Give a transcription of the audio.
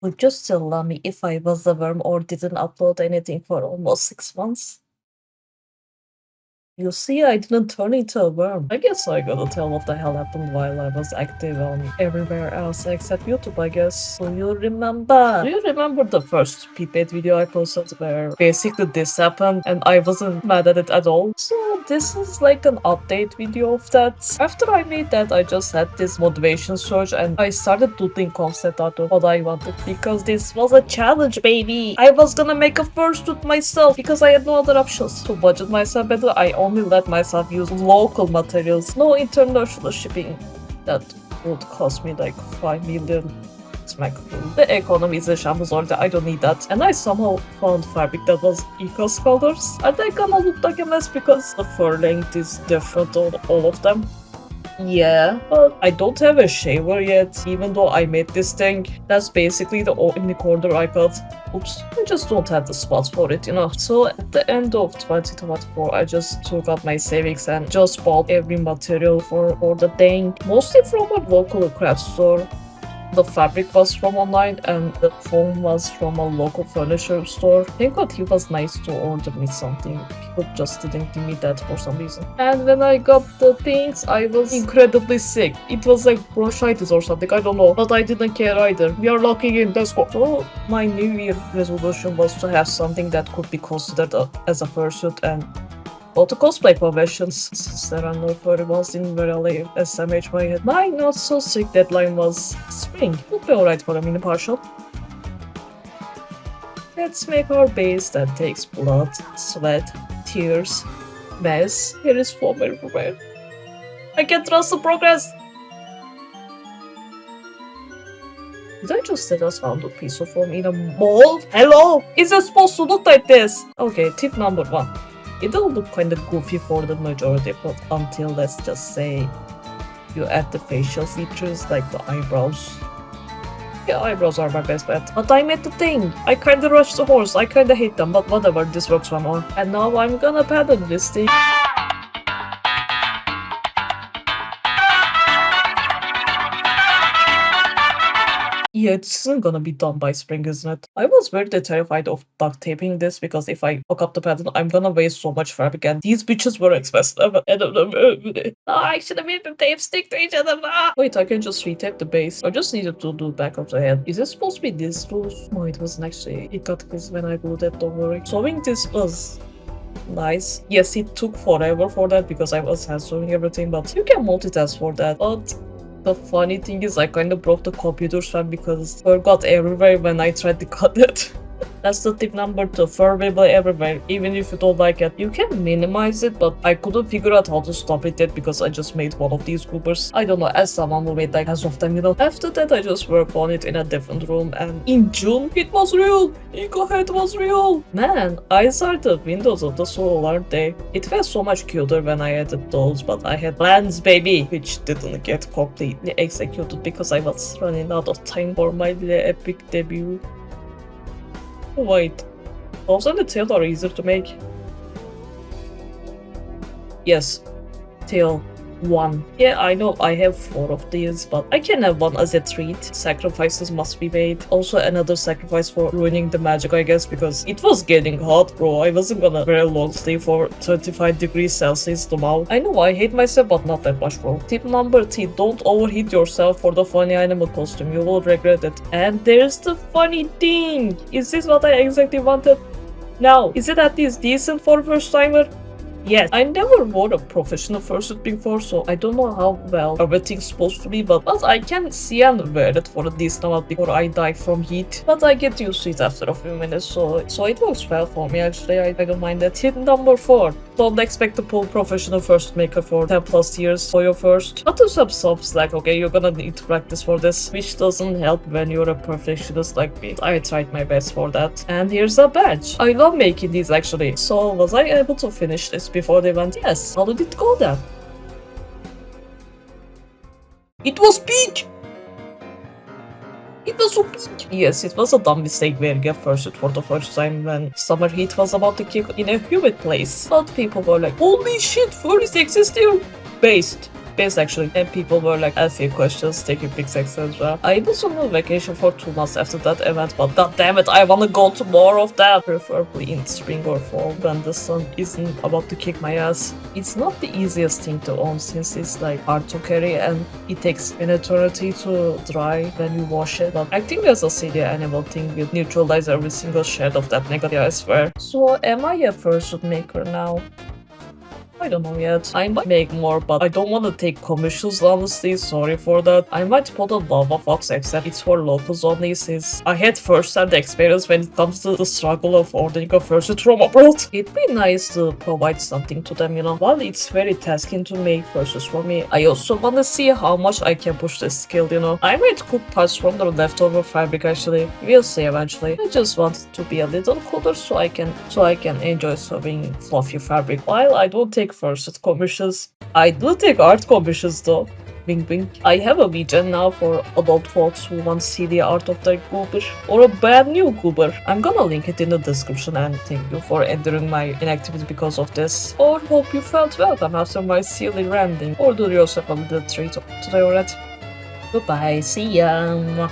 Would you still love me if I was a worm or didn't upload anything for almost 6 months? You see, I didn't turn into a worm. I guess I gotta tell what the hell happened while I was active on everywhere else except YouTube, I guess. Do you remember the first Pipette video I posted where basically this happened and I wasn't mad at it at all? So this is like an update video of that. After I made that, I just had this motivation surge and I started doing concept art of what I wanted because this was a challenge, baby. I was gonna make a first with myself because I had no other options. To budget myself better, I only let myself use local materials, no international shipping. That would cost me like 5 million. Smack. The economy is a shambles already, I don't need that. And I somehow found fabric that was eco colors. Are they gonna look like a mess because the fur length is different on all of them? Yeah, but I don't have a shaver yet, even though I made this thing. That's basically the only corner I got. Oops, I just don't have the spots for it, you know. So at the end of 2024, I just took out my savings and just bought every material for the thing. Mostly from a local craft store. The fabric was from online and the foam was from a local furniture store. Thank God he was nice to order me something. People just didn't give me that for some reason. And when I got the things, I was incredibly sick. It was like bronchitis or something, I don't know. But I didn't care either. We are locking in, let's go. So my New Year resolution was to have something that could be considered as a fursuit and go to cosplay conventions. Since there are no furry ones in Verali SMH my head. My not so sick deadline was spring. Would be alright for a mini partial. Let's make our base that takes blood, sweat, tears, mess. Here is foam everywhere. I can trust the progress! Did I just set us found a piece of foam in a mall? Hello? Is it supposed to look like this? Okay, tip number 1. It'll look kinda goofy for the majority, but until, let's just say, you add the facial features like the eyebrows. Yeah, eyebrows are my best bet. But I made the thing! I kinda rushed the horse, I kinda hate them, but whatever, this works for more. And now I'm gonna pattern this thing. Yeah, it isn't gonna be done by spring, isn't it? I was very terrified of duct taping this because if I fuck up the pattern, I'm gonna waste so much fabric and these bitches were expensive. I should have made the tape stick to each other. Wait, I can just retape the base. I just needed to do back of the head. Is it supposed to be this loose? No, it wasn't actually. It got this when I glued it, don't worry. Sewing this was nice. Yes, it took forever for that because I was hand sewing everything, but you can multitask for that. But the funny thing is I kind of broke the computer's fan because fur got everywhere when I tried to cut it. That's the tip number 2. Fur will be everywhere, even if you don't like it. You can minimize it, but I couldn't figure out how to stop it yet because I just made one of these goobers. I don't know, as someone who made like half of them, you know. After that, I just worked on it in a different room, and in June, it was real! Eco head was real! Man, eyes are the windows of the soul, aren't they? It felt so much cuter when I added those, but I had plans, baby! Which didn't get completely executed because I was running out of time for my epic debut. Wait, those and the tail are easier to make. Yes, tail 1. Yeah, I know I have 4 of these, but I can have one as a treat. Sacrifices must be made. Also another sacrifice for ruining the magic, I guess, because it was getting hot, bro. I wasn't gonna wear a long sleeve for 35 degrees Celsius tomorrow. I know I hate myself, but not that much, bro. Tip number 3, don't overheat yourself for the funny animal costume. You will regret it. And there's the funny thing. Is this what I exactly wanted? Now, is it at least decent for a first timer? Yes, I never wore a professional fursuit before, so I don't know how well everything's supposed to be, but I can see and wear it for a decent amount before I die from heat. But I get used to it after a few minutes, so it works well for me actually, I don't mind that. Tip number 4, don't expect to pull professional fursuit maker for 10 plus years for your first. Cut to some soft like, okay, you're gonna need to practice for this, which doesn't help when you're a perfectionist like me. I tried my best for that. And here's a badge. I love making these actually. So was I able to finish this before the event? Yes. How did it go then? It was pink! It was so pink! Yes, it was a dumb mistake wearing a fursuit for the first time when summer heat was about to kick in a humid place. But people were like, holy shit, furries exist here! Based. base actually, and people were like asking questions, taking pics, etc. I was on a vacation for 2 months after that event, but god damn it, I wanna go to more of that, preferably in spring or fall when the sun isn't about to kick my ass. It's not the easiest thing to own since it's like hard to carry and it takes an eternity to dry when you wash it, but acting as a city animal thing will neutralize every single shade of that negative, I swear. So am I a fursuit maker now? I don't know yet. I might make more, but I don't want to take commissions, honestly. Sorry for that. I might put a lava fox, except it's for locals only, since I had first-hand experience when it comes to the struggle of ordering a fursuit from abroad. It'd be nice to provide something to them, you know. While it's very tasking to make fursuits for me, I also want to see how much I can push this skill, you know. I might cook parts from the leftover fabric, actually. We'll see eventually. I just want it to be a little cooler so I can enjoy sewing fluffy fabric. While I don't take fursuit commissions, I do take art commissions though. Wink wink. I have a vision now for adult folks who want to see the art of their goober or a brand new goober. I'm gonna link it in the description, and thank you for enduring my inactivity because of this. Or hope you felt welcome after my silly ranting, or do yourself a little treat today already. Goodbye, see ya.